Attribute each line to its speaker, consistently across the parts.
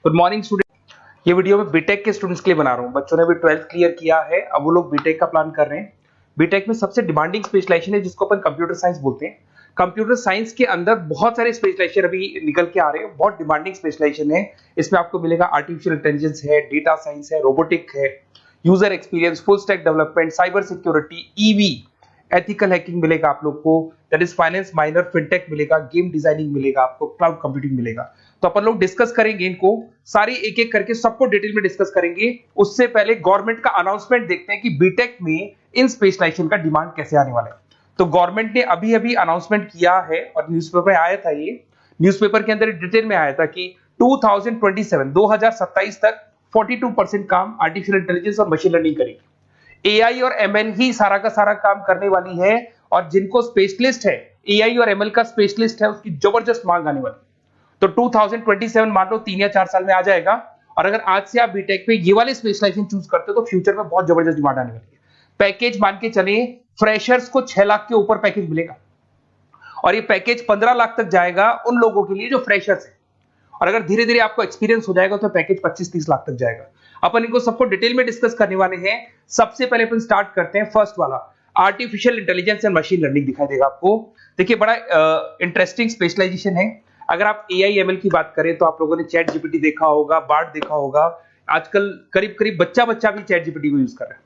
Speaker 1: Good morning student. ये video मैं BTech के स्टूडेंट्स के लिए बना रहा हूँ। बच्चों ने भी 12th क्लियर किया है, अब वो लोग बीटेक का प्लान कर रहे हैं। बीटेक में सबसे डिमांडिंग स्पेशलाइजेशन है जिसको अपन कंप्यूटर साइंस बोलते हैं। कंप्यूटर साइंस के अंदर बहुत सारे स्पेशलाइजेशन अभी निकल के आ रहे हैं, बहुत डिमांडिंग स्पेशलाइजेशन है। इसमें आपको मिलेगा आर्टिफिशियल इंटेलिजेंस है, डेटा साइंस है, रोबोटिक है, user experience, full stack development, cyber security, EV, ethical hacking मिलेगा आप लोग को, that is finance minor, fintech मिलेगा, गेम डिजाइनिंग मिलेगा आपको, क्लाउड कंप्यूटिंग मिलेगा। तो अपन लोग डिस्कस करेंगे इनको सारी एक एक करके, सबको डिटेल में डिस्कस करेंगे। उससे पहले गवर्नमेंट का अनाउंसमेंट देखते हैं कि बीटेक में इन स्पेशलाइजेशन का डिमांड कैसे आने वाला है। तो गवर्नमेंट ने अभी अभी अनाउंसमेंट किया है और न्यूज़पेपर में आया था, ये न्यूज़पेपर के अंदर डिटेल में आया था कि 2027 तक 42% काम आर्टिफिशियल इंटेलिजेंस और मशीन लर्निंग करेगी। एआई और एमएल ही सारा का सारा काम करने वाली है, और जिनको स्पेशलिस्ट है, एआई और एमएल का स्पेशलिस्ट है, उसकी जबरदस्त मांग आने वाली। तो 2027 मान लो 3 या 4 साल में आ जाएगा। और अगर आज से आप बीटेक पे ये वाले स्पेशलाइजेशन चूज करते हो तो फ्यूचर में बहुत जबरदस्त डिमांड आने वाली है। पैकेज मान के चले, फ्रेशर्स को 6 लाख के ऊपर पैकेज मिलेगा, और ये पैकेज 15 लाख तक जाएगा उन लोगों के लिए जो फ्रेशर्स है। और अगर धीरे धीरे आपको एक्सपीरियंस हो जाएगा तो पैकेज 25-30 लाख तक जाएगा। अपन इनको सबको डिटेल में डिस्कस करने वाले हैं। सबसे पहले अपन स्टार्ट करते हैं फर्स्ट वाला, artificial intelligence and machine learning दिखाई देगा आपको। देखिए बड़ा इंटरेस्टिंग स्पेशलाइजेशन है। अगर आप एआई एमएल की बात करें तो आप लोगों ने चैट जीपीटी देखा होगा, बार्ड देखा होगा। आजकल करीब करीब बच्चा भी चैट जीपीटी को यूज कर रहा है।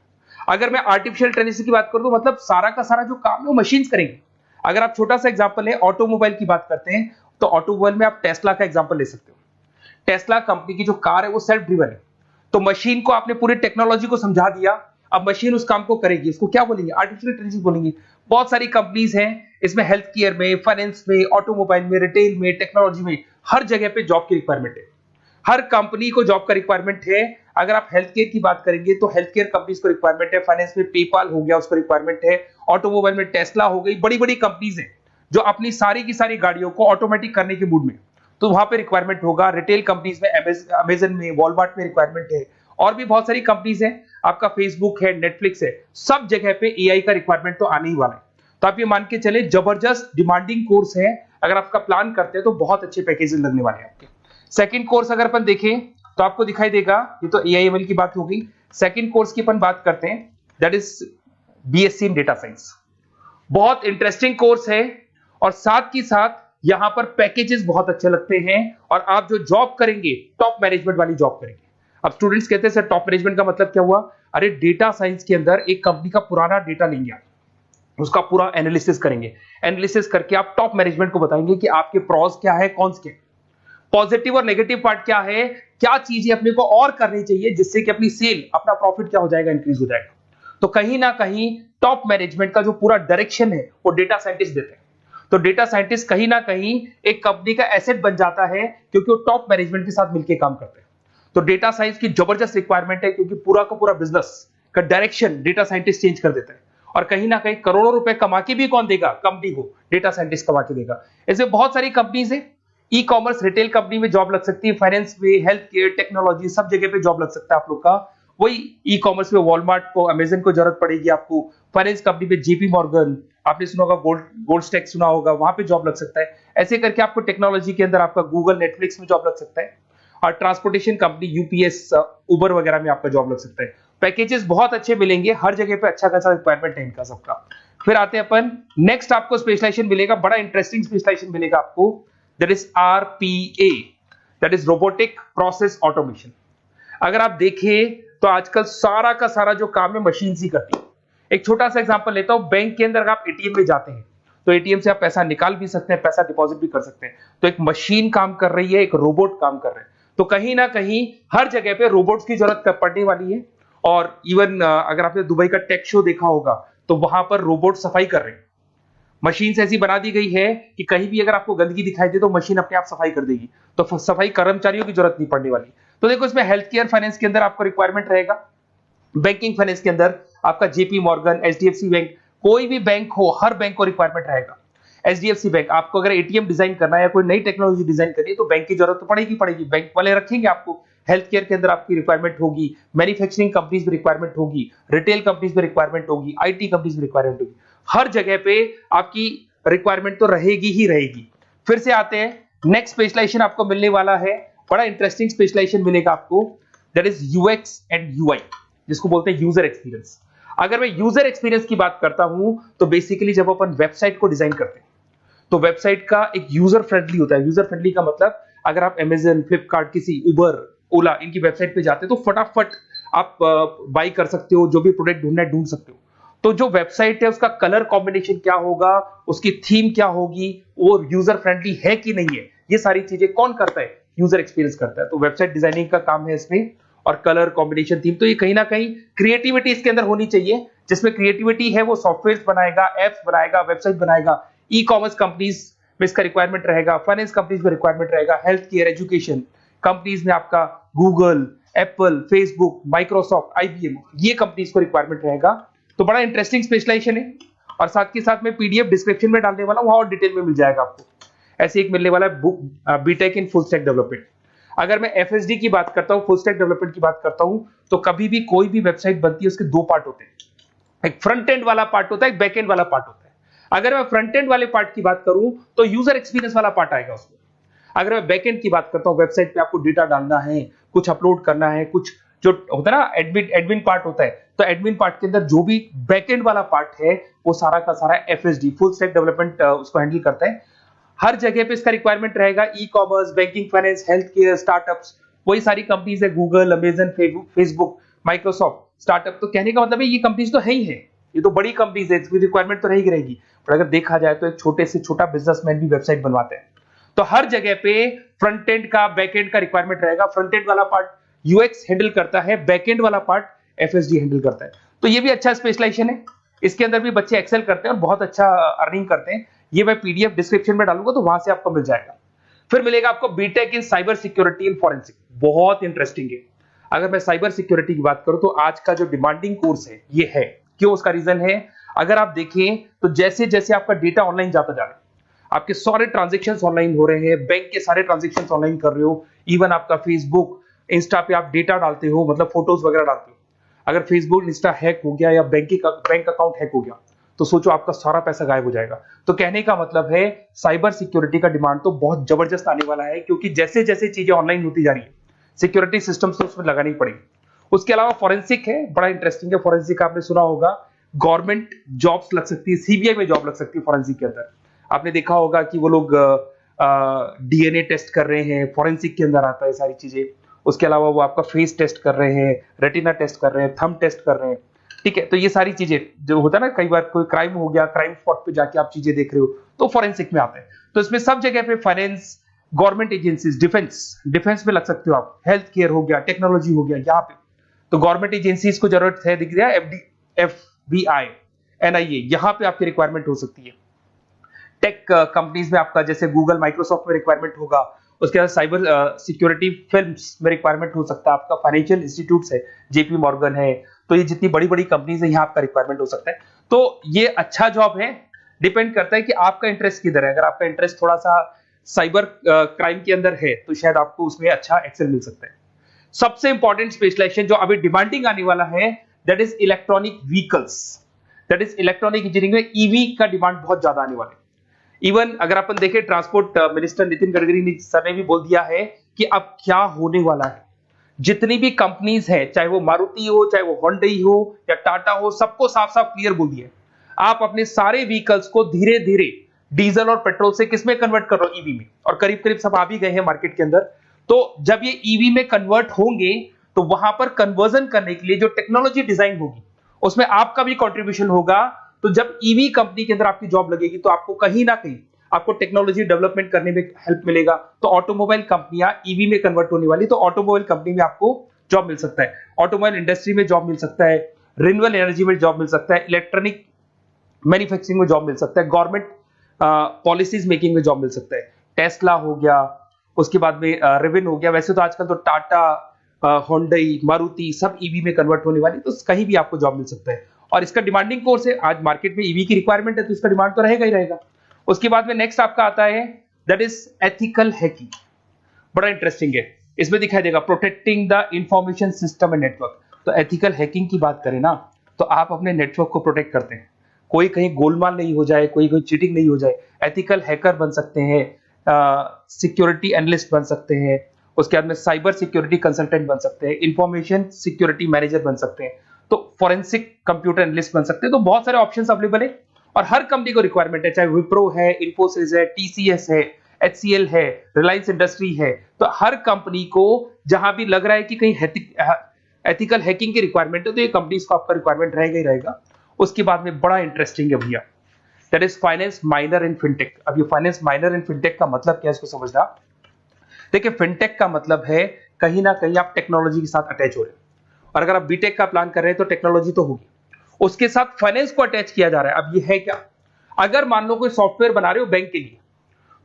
Speaker 1: अगर मैं आर्टिफिशियल इंटेलिजेंस की बात करूं तो मतलब सारा का सारा जो काम है वो मशीन्स करेंगे। अगर आप छोटा सा एग्जांपल है, ऑटोमोबाइल की बात करते हैं तो ऑटोमोबाइल में आप टेस्ला का एग्जांपल ले सकते हो। टेस्ला कंपनी की जो कार है वो सेल्फ ड्रिवन है। तो मशीन को आपने पूरी टेक्नोलॉजी को समझा दिया, अब मशीन उस काम को करेगी। इसको क्या बोलेंगे? आर्टिफिशियल इंटेलिजेंस बोलेंगे। बहुत सारी कंपनीज हैं इसमें, हेल्थ केयर में, फाइनेंस में, ऑटोमोबाइल में, रिटेल में, टेक्नोलॉजी में, हर जगह पे जॉब की रिक्वायरमेंट है। हर कंपनी को जॉब का रिक्वायरमेंट है। अगर आप हेल्थ केयर की बात करेंगे तो हेल्थ केयर कंपनीज को रिक्वायरमेंट है, फाइनेंस में पेपाल हो गया उसको रिक्वायरमेंट है, ऑटोमोबाइल में टेस्ला हो गई, बड़ी बड़ी कंपनीज हैं जो अपनी सारी की सारी गाड़ियों को ऑटोमेटिक करने के मूड में, तो वहां पे रिक्वायरमेंट होगा। रिटेल कंपनीज में अमेजन में, वॉलमार्ट में रिक्वायरमेंट है, और भी बहुत सारी कंपनीज हैं, आपका फेसबुक है, नेटफ्लिक्स है, सब जगह पे एआई का रिक्वायरमेंट तो आने ही वाला है। तो आप ये मान के चले जबरदस्त डिमांडिंग कोर्स है। अगर आपका प्लान करते हैं तो बहुत अच्छे पैकेजेस लगने वाले हैं आपके। सेकंड कोर्स अगर अपन देखें तो आपको दिखाई देगा, ये तो एआई एमएल की बात हो गई। सेकंड कोर्स की अपन बात करते हैं, that is BSc in data science. बहुत इंटरेस्टिंग कोर्स है, और साथ ही साथ यहां पर पैकेजेस बहुत अच्छे लगते हैं, और आप जो जॉब करेंगे टॉप मैनेजमेंट वाली जॉब करेंगे। अब स्टूडेंट्स कहते हैं सर टॉप मैनेजमेंट का मतलब क्या हुआ? अरे डेटा साइंस के अंदर एक कंपनी का पुराना डेटा लेंगे आप, उसका पूरा एनालिसिस करेंगे, एनालिसिस करके आप टॉप मैनेजमेंट को बताएंगे कि आपके प्रॉस क्या है, कॉन्स क्या है, पॉजिटिव और नेगेटिव पार्ट क्या है, क्या चीजें अपने को और करनी चाहिए जिससे कि अपनी सेल, अपना प्रॉफिट क्या हो जाएगा, इंक्रीज हो जाएगा। तो कहीं ना कहीं टॉप मैनेजमेंट का जो पूरा डायरेक्शन है वो डेटा साइंटिस्ट देते हैं। तो डेटा साइंटिस्ट कहीं ना कहीं एक कंपनी का एसेट बन जाता है, क्योंकि वो टॉप मैनेजमेंट के साथ मिलकर काम करते हैं। तो डेटा साइंस की जबरदस्त रिक्वायरमेंट है, क्योंकि पूरा का पूरा बिजनेस का डायरेक्शन डेटा साइंटिस्ट चेंज कर देता है। और कहीं ना कहीं करोड़ों रुपए कमा के भी कौन देगा? कंपनी को डेटा साइंटिस्ट कमा के देगा। ऐसे बहुत सारी कंपनीज है, ई कॉमर्स, रिटेल कंपनी में जॉब लग सकती है, फाइनेंस में, हेल्थ केयर, टेक्नोलॉजी, सब जगह पे जॉब लग सकता है आप लोग का। वही ई कॉमर्स में वॉलमार्ट को, अमेजन को जरूरत पड़ेगी आपको। फाइनेंस कंपनी में जेपी मॉर्गन, आपने सुना होगा, गोल्ड स्टैक सुना होगा, वहां पे जॉब लग सकता है। ऐसे करके आपको टेक्नोलॉजी के अंदर आपका गूगल, नेटफ्लिक्स में जॉब लग सकता है। और ट्रांसपोर्टेशन कंपनी यूपीएस, उबर वगैरह में आपका जॉब लग सकता है। पैकेजेस बहुत अच्छे मिलेंगे, हर जगह पे अच्छा खासा रिक्वायरमेंट है इनका सबका। फिर आते हैं अपन नेक्स्ट, आपको स्पेशलाइजेशन मिलेगा, बड़ा इंटरेस्टिंग स्पेशलाइजेशन मिलेगा आपको, that is RPA, that is robotic process automation. अगर आप देखें तो आजकल सारा का सारा जो काम है मशीन ही करती है। एक छोटा सा एग्जांपल लेता हूं, बैंक के अंदर अगर आप एटीएम में जाते हैं तो एटीएम से आप पैसा निकाल भी सकते हैं, पैसा डिपॉजिट भी कर सकते हैं। तो एक मशीन काम कर रही है, एक रोबोट काम कर रहे हैं। तो कहीं ना कहीं हर जगह पे रोबोट्स की जरूरत पड़ने वाली है। और इवन अगर आपने दुबई का टेक शो देखा होगा तो वहां पर रोबोट सफाई कर रहे हैं। मशीन ऐसी बना दी गई है कि कहीं भी अगर आपको गंदगी दिखाई दे तो मशीन अपने आप सफाई कर देगी, तो सफाई कर्मचारियों की जरूरत नहीं पड़ने वाली। तो देखो इसमें हेल्थ केयर, फाइनेंस के अंदर आपको रिक्वायरमेंट रहेगा, बैंकिंग फाइनेंस के अंदर आपका जेपी मॉर्गन, एचडीएफसी बैंक, कोई भी बैंक हो, हर बैंक को रिक्वायरमेंट रहेगा। एचडीएफसी बैंक, आपको अगर एटीएम डिजाइन करना है या कोई नई टेक्नोलॉजी डिजाइन करनी है तो बैंक की जरूरत तो पड़ेगी, बैंक वाले रखेंगे आपको। हेल्थ केयर के अंदर आपकी रिक्वायरमेंट होगी, मैन्युफैक्चरिंग कंपनीज में रिक्वायरमेंट होगी, रिटेल कंपनीज में रिक्वायरमेंट होगी, आईटी कंपनीज में रिक्वायरमेंट होगी। हर जगह पे आपकी रिक्वायरमेंट तो रहेगी ही रहेगी। फिर से आते हैं, नेक्स्ट स्पेशलाइजेशन आपको मिलने वाला है बड़ा इंटरेस्टिंग स्पेशलाइजेशन मिलेगा आपको, that is UX and UI, जिसको बोलते हैं यूजर एक्सपीरियंस। अगर मैं यूजर एक्सपीरियंस की बात करता हूं तो बेसिकली जब अपन वेबसाइट को डिजाइन करते हैं तो वेबसाइट का एक यूजर फ्रेंडली होता है। यूजर फ्रेंडली का मतलब अगर आप अमेजन, फ्लिपकार्ट, किसी उबर, ओला इनकी वेबसाइट पे जाते हैं तो फटाफट आप बाई कर सकते हो, जो भी प्रोडक्ट ढूंढना है ढूंढ सकते हो। तो जो वेबसाइट है उसका कलर कॉम्बिनेशन क्या होगा, उसकी थीम क्या होगी, वो यूजर फ्रेंडली है कि नहीं है, ये सारी चीजें कौन करता है, यूजर एक्सपीरियंस करता है। तो वेबसाइट डिजाइनिंग का काम है इसमें, और कलर कॉम्बिनेशन, थीम, तो ये कहीं ना कहीं क्रिएटिविटी इसके अंदर होनी चाहिए। जिसमें क्रिएटिविटी है वो सॉफ्टवेयर बनाएगा, एप्स बनाएगा, वेबसाइट बनाएगा। ई कॉमर्स कंपनीज में इसका रिक्वायरमेंट रहेगा, फाइनेंस कंपनीज में रिक्वायरमेंट रहेगा, हेल्थ केयर, एजुकेशन कंपनीज में आपका Google, Apple, Facebook, Microsoft, IBM, ये कंपनीज को रिक्वायरमेंट रहेगा। तो बड़ा इंटरेस्टिंग स्पेशलाइजेशन है, और साथ के साथ में पीडीएफ डिस्क्रिप्शन में डालने वाला, वहां और डिटेल में मिल जाएगा आपको। ऐसे एक मिलने वाला है BTech in full stack development. अगर मैं एफएसडी की बात करता हूं, फुल स्टैक डेवलपमेंट की बात करता हूं, तो कभी भी कोई भी वेबसाइट बनती है उसके दो पार्ट होते हैं, एक फ्रंट एंड वाला पार्ट होता है, एक बैक एंड वाला पार्ट होता है। अगर मैं फ्रंट एंड वाले पार्ट की बात करूं तो यूजर एक्सपीरियंस वाला पार्ट आएगा उसमें। अगर मैं बैक एंड की बात करता हूं, वेबसाइट पे आपको डेटा डालना है, कुछ अपलोड करना है, कुछ जो होता है ना एडमिन पार्ट होता है, तो एडमिन पार्ट के अंदर जो भी बैक एंड वाला पार्ट है वो सारा का सारा एफएसडी, फुल स्टैक डेवलपमेंट, उसको हैंडल करता है। हर जगह पे इसका रिक्वायरमेंट रहेगा। E commerce, banking, finance, health care, startups, वही सारी कंपनीज है, Google, Amazon, Facebook, Microsoft, startup. तो कहने का मतलब है ये कंपनीज तो है ही है, ये तो बड़ी कंपनीज है, इसकी रिक्वायरमेंट तो रहेगी रहेगी। पर अगर देखा जाए तो एक छोटे से छोटा बिजनेसमैन भी वेबसाइट बनवाते हैं। तो हर जगह पे फ्रंट एंड का, बैक एंड का रिक्वायरमेंट रहेगा। फ्रंट एंड वाला पार्ट यूएक्स हैंडल करता है, बैक एंड वाला पार्ट एफएसडी हैंडल करता है। तो ये भी अच्छा स्पेशलाइजेशन है, इसके अंदर भी बच्चे एक्सेल करते हैं और बहुत अच्छा अर्निंग करते हैं। ये मैं पीडीएफ डिस्क्रिप्शन में डालूंगा तो वहां से आपको मिल जाएगा। फिर मिलेगा आपको BTech in cyber security and forensic, बहुत इंटरेस्टिंग है। अगर मैं साइबर सिक्योरिटी की बात करूं तो आज का जो डिमांडिंग कोर्स है ये है। क्यों? उसका रीजन है, अगर आप देखें तो जैसे जैसे आपका डेटा ऑनलाइन जाता जा रहा है, आपके सारे ट्रांजेक्शंस ऑनलाइन हो रहे हैं, बैंक के सारे ट्रांजेक्शंस ऑनलाइन कर रहे हो, इवन आपका फेसबुक, इंस्टा पे आप डेटा डालते हो, मतलब फोटोज वगैरह डालते हो। अगर फेसबुक, इंस्टा हैक हो गया या बैंक अकाउंट हैक हो गया तो सोचो आपका सारा पैसा गायब हो जाएगा। तो कहने का मतलब है साइबर सिक्योरिटी का डिमांड तो बहुत जबरदस्त आने वाला है, क्योंकि जैसे जैसे चीजें ऑनलाइन होती जा रही है सिक्योरिटी सिस्टम्स तो उसमें लगानी पड़ेगी। उसके अलावा फॉरेंसिक है, बड़ा इंटरेस्टिंग है। फॉरेंसिक आपने सुना होगा, गवर्नमेंट जॉब्स लग सकती है, सीबीआई में जॉब लग सकती है फॉरेंसिक के अंदर। आपने देखा होगा कि वो लोग डीएनए टेस्ट कर रहे हैं, फॉरेंसिक के अंदर आता है सारी चीजें। उसके अलावा वो आपका फेस टेस्ट कर रहे हैं, रेटिना टेस्ट कर रहे हैं, थंब टेस्ट कर रहे हैं, ठीक है। तो ये सारी चीजें जो होता है ना, कई बार कोई क्राइम हो गया, क्राइम स्पॉट पे जाके आप चीजें देख रहे हो तो फॉरेंसिक में आते हैं। तो इसमें सब जगह पे फाइनेंस, गवर्नमेंट एजेंसीज, डिफेंस में लग सकते हो आप, हेल्थ केयर हो गया, टेक्नोलॉजी हो गया, यहाँ पे तो गवर्नमेंट एजेंसीज को जरूरत है, दिख रहा है, एफबीआई, एनआईए, यहाँ पे आपकी रिक्वायरमेंट हो सकती है। टेक कंपनीज में आपका जैसे गूगल, माइक्रोसॉफ्ट में रिक्वायरमेंट होगा। उसके बाद साइबर सिक्योरिटी फिल्म्स में रिक्वायरमेंट हो सकता है आपका, फाइनेंशियल इंस्टीट्यूट्स है, जेपी मॉर्गन है, तो ये जितनी बड़ी बड़ी कंपनीज है यहाँ आपका रिक्वायरमेंट हो सकता है। तो ये अच्छा जॉब है, डिपेंड करता है कि आपका इंटरेस्ट किधर है। अगर आपका इंटरेस्ट थोड़ा सा साइबर क्राइम के अंदर है तो शायद आपको उसमें अच्छा एक्सेल मिल सकता है। सबसे इंपॉर्टेंट स्पेशलाइजेशन जो अभी डिमांडिंग आने वाला है, that is electronic vehicles, that is electronic engineering में ईवी का डिमांड बहुत ज्यादा आने वाला है। इवन अगर अपन देखें, transport minister Nitin Gadkari sir ने भी बोल दिया है कि अब क्या होने वाला है, जितनी भी कंपनीज है, चाहे वो मारुति हो, चाहे वो होंडई हो या टाटा हो, सबको साफ साफ क्लियर बोल दिया, आप अपने सारे व्हीकल्स को धीरे धीरे डीजल और पेट्रोल से किसमें कन्वर्ट कर रहे हो, ईवी में। और करीब करीब सब आ भी गए हैं मार्केट के अंदर। तो जब ये ईवी में कन्वर्ट होंगे तो वहां पर कन्वर्जन करने के लिए जो टेक्नोलॉजी डिजाइन होगी उसमें आपका भी कंट्रीब्यूशन होगा। तो जब ईवी कंपनी के अंदर आपकी जॉब लगेगी तो आपको कहीं ना कहीं आपको टेक्नोलॉजी डेवलपमेंट करने में हेल्प मिलेगा। तो ऑटोमोबाइल कंपनियां ईवी में कन्वर्ट होने वाली, तो ऑटोमोबाइल कंपनी में आपको जॉब मिल सकता है, ऑटोमोबाइल इंडस्ट्री में जॉब मिल सकता है, रिन्यूएबल एनर्जी में जॉब मिल सकता है, इलेक्ट्रॉनिक मैन्युफैक्चरिंग में जॉब मिल सकता है, गवर्नमेंट पॉलिसीज मेकिंग में जॉब मिल सकता है, टेस्ला हो गया, उसके बाद में रिविन हो गया। वैसे तो आजकल तो टाटा, होंडई, मारुति सब ईवी में कन्वर्ट होने वाली, तो कहीं भी आपको जॉब मिल सकता है। और इसका डिमांडिंग कोर्स है, आज मार्केट में ईवी की रिक्वायरमेंट है तो इसका डिमांड तो रहेगा ही रहेगा। उसके बाद में नेक्स्ट आपका आता है, दैट इज एथिकल हैकिंग, बड़ा इंटरेस्टिंग है। इसमें दिखाई देगा protecting the information system and network. तो एथिकल हैकिंग की बात करें ना, तो आप अपने नेटवर्क को प्रोटेक्ट करते हैं, कोई कहीं गोलमाल नहीं हो जाए, कोई चीटिंग नहीं हो जाए। एथिकल हैकर बन सकते हैं, सिक्योरिटी एनालिस्ट बन सकते हैं, उसके बाद में साइबर सिक्योरिटी कंसल्टेंट बन सकते हैं, इंफॉर्मेशन सिक्योरिटी मैनेजर बन सकते हैं, तो फोरेंसिक कंप्यूटर एनालिस्ट बन सकते हैं। तो बहुत सारे ऑप्शंस अवेलेबल है और हर कंपनी को रिक्वायरमेंट है, चाहे विप्रो है, इन्फोसिस है, टीसीएस है, एचसीएल है, रिलायंस इंडस्ट्री है। तो हर कंपनी को जहां भी लग रहा है कि कहीं एथिकल हैकिंग की रिक्वायरमेंट है तो ये कंपनीज को आपका रिक्वायरमेंट रहेगा ही रहेगा। उसके बाद में बड़ा इंटरेस्टिंग है भैया, that is finance minor in fintech. अब ये फाइनेंस माइनर इन फिनटेक का मतलब क्या है इसको समझना। देखिए फिनटेक का मतलब है कहीं ना कहीं आप टेक्नोलॉजी के साथ अटैच हो रहे हैं, और अगर आप बीटेक का प्लान कर रहे हैं तो टेक्नोलॉजी तो होगी, उसके साथ फाइनेंस को अटैच किया जा रहा है। अब ये है क्या, अगर मान लो कोई सॉफ्टवेयर बना रहे हो बैंक के लिए,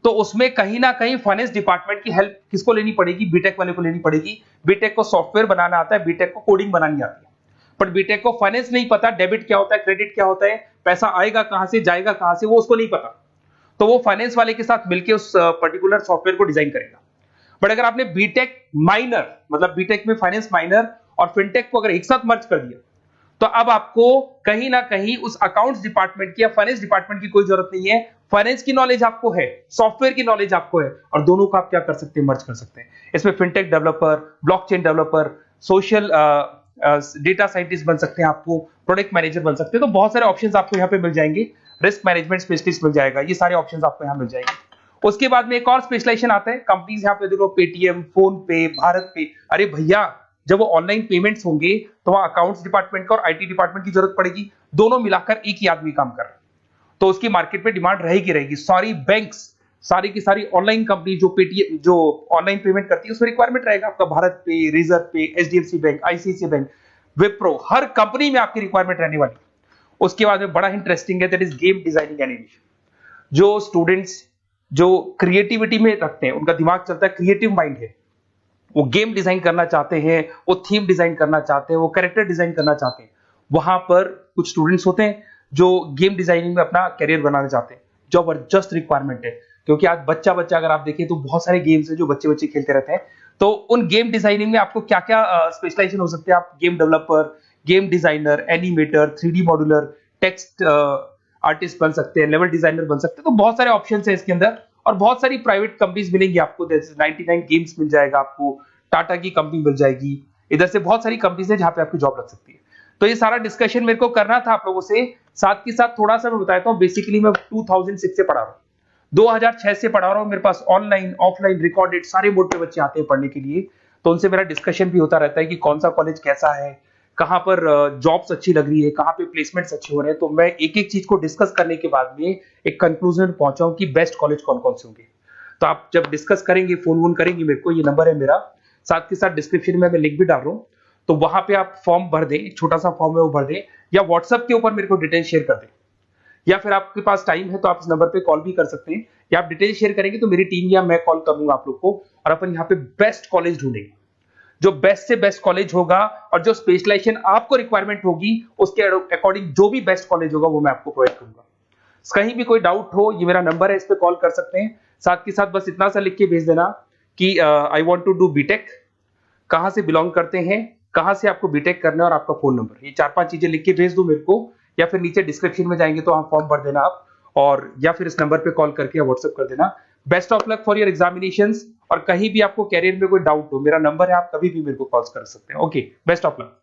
Speaker 1: तो उसमें कहीं ना कहीं फाइनेंस डिपार्टमेंट की हेल्प किसको लेनी पड़ेगी, बीटेक वाले को लेनी पड़ेगी। बीटेक को सॉफ्टवेयर बनाना आता है, बीटेक को कोडिंग बनानी आती है, बट बीटेक को फाइनेंस नहीं पता, डेबिट क्या होता है, क्रेडिट क्या होता है, पैसा आएगा कहां से जाएगा कहां से, वो उसको नहीं पता। तो वो फाइनेंस वाले के साथ मिलकर उस पर्टिकुलर सॉफ्टवेयर को डिजाइन करेगा। बट अगर आपने बीटेक माइनर मतलब बीटेक में फाइनेंस माइनर और फिनटेक को अगर एक साथ मर्ज कर दिया, तो अब आपको कहीं ना कहीं उस अकाउंट्स डिपार्टमेंट की या फाइनेंस डिपार्टमेंट की कोई जरूरत नहीं है। फाइनेंस की नॉलेज आपको है, सॉफ्टवेयर की नॉलेज आपको है, और दोनों को आप क्या कर सकते हैं, मर्ज कर सकते हैं। इसमें fintech developer, blockchain developer, social data scientist बन सकते हैं, आपको प्रोडक्ट मैनेजर बन सकते हैं। तो बहुत सारे ऑप्शंस आपको यहाँ पे मिल जाएंगे, रिस्क मैनेजमेंट स्पेशलिस्ट मिल जाएगा, ये सारे ऑप्शंस आपको यहाँ मिल जाएंगे। उसके बाद में एक और स्पेशलाइजेशन आता है, कंपनीज यहाँ पे देखो पेटीएम, फोन पे, भारत पे। अरे भैया जब वो ऑनलाइन पेमेंट्स होंगे तो वहां अकाउंट्स डिपार्टमेंट का और आईटी डिपार्टमेंट की जरूरत पड़ेगी, दोनों मिलाकर एक ही आदमी काम कर रहा है, तो उसकी मार्केट में डिमांड रहेगी रहेगी। सारी बैंक्स, सारी की सारी ऑनलाइन कंपनी जो पेटीएम जो ऑनलाइन पेमेंट करती है उसमें रिक्वायरमेंट रहेगा आपका, भारत पे, Razorpay, HDFC bank, ICICI bank, Wipro, हर कंपनी में आपकी रिक्वायरमेंट रहने वाली। उसके बाद में बड़ा इंटरेस्टिंग है, that is game designing animation. जो स्टूडेंट्स जो क्रिएटिविटी में रखते हैं, उनका दिमाग चलता है, क्रिएटिव माइंड है, वो गेम डिजाइन करना चाहते हैं, वो थीम डिजाइन करना चाहते हैं, वो कैरेक्टर डिजाइन करना चाहते हैं, वहां पर कुछ स्टूडेंट्स होते हैं जो गेम डिजाइनिंग में अपना करियर बनाना चाहते हैं। जबरदस्त रिक्वायरमेंट है, क्योंकि आज बच्चा बच्चा अगर आप देखें तो बहुत सारे गेम्स हैं जो बच्चे बच्चे खेलते रहते हैं। तो उन गेम डिजाइनिंग में आपको क्या क्या स्पेशलाइजेशन हो सकते हैं, आप game developer, game designer, animator, 3D modular, text artist बन सकते हैं, लेवल डिजाइनर बन सकते हैं। तो बहुत सारे ऑप्शन है इसके अंदर, और बहुत सारी प्राइवेट कंपनीज मिलेंगी आपको, जैसे 99 गेम्स मिल जाएगा आपको, टाटा की कंपनी मिल जाएगी, इधर से बहुत सारी कंपनीज है जहां पे आपकी जॉब लग सकती है। तो ये सारा डिस्कशन मेरे को करना था आप लोगों से, साथ के साथ थोड़ा सा मैं बताता हूँ। बेसिकली मैं 2006 से पढ़ा रहा हूँ, 2006 से पढ़ा रहा हूँ। मेरे पास ऑनलाइन ऑफलाइन रिकॉर्डेड सारे बोर्ड पे बच्चे आते हैं पढ़ने के लिए, तो उनसे मेरा डिस्कशन भी होता रहता है कि कौन सा कॉलेज कैसा है, कहाँ पर जॉब्स अच्छी लग रही है, कहाँ पे प्लेसमेंट्स अच्छे हो रहे हैं। तो मैं एक एक चीज को डिस्कस करने के बाद में एक कंक्लूजन पहुंचा हूं कि बेस्ट कॉलेज कौन कौन से होंगे। तो आप जब डिस्कस करेंगे, फोन वोन करेंगे मेरे को, ये नंबर है मेरा, साथ के साथ डिस्क्रिप्शन में मैं लिंक भी डाल रहा हूँ, तो वहां पे आप फॉर्म भर दें, एक छोटा सा फॉर्म है वो भर दें, या व्हाट्सएप के ऊपर मेरे को डिटेल शेयर कर दें, या फिर आपके पास टाइम है तो आप इस नंबर पे कॉल भी कर सकते हैं, या आप डिटेल शेयर करेंगे तो मेरी टीम या मैं कॉल करूंगा आप लोग को, और अपन यहाँ पे बेस्ट कॉलेज ढूंढेंगे। जो बेस्ट से बेस्ट कॉलेज होगा और जो स्पेशलाइजेशन आपको रिक्वायरमेंट होगी उसके अकॉर्डिंग जो भी बेस्ट कॉलेज होगा वो मैं आपको प्रोवाइड करूंगा। कहीं भी कोई डाउट हो, ये मेरा नंबर है, इस पे कॉल कर सकते हैं। साथ के साथ बस इतना सा लिख के भेज देना कि I want to do BTech, कहां से बिलोंग करते हैं, कहां से आपको बीटेक करना है, और आपका फोन नंबर, ये 4-5 चीजें लिख के भेज दो मेरे को, या फिर नीचे डिस्क्रिप्शन में जाएंगे तो आप फॉर्म भर देना आप, और या फिर इस नंबर पे कॉल करके या व्हाट्सएप कर देना। Best of luck for your examinations, और कहीं भी आपको कैरियर में कोई डाउट हो, मेरा नंबर है, आप कभी भी मेरे को कॉल कर सकते हैं। Okay, best of luck.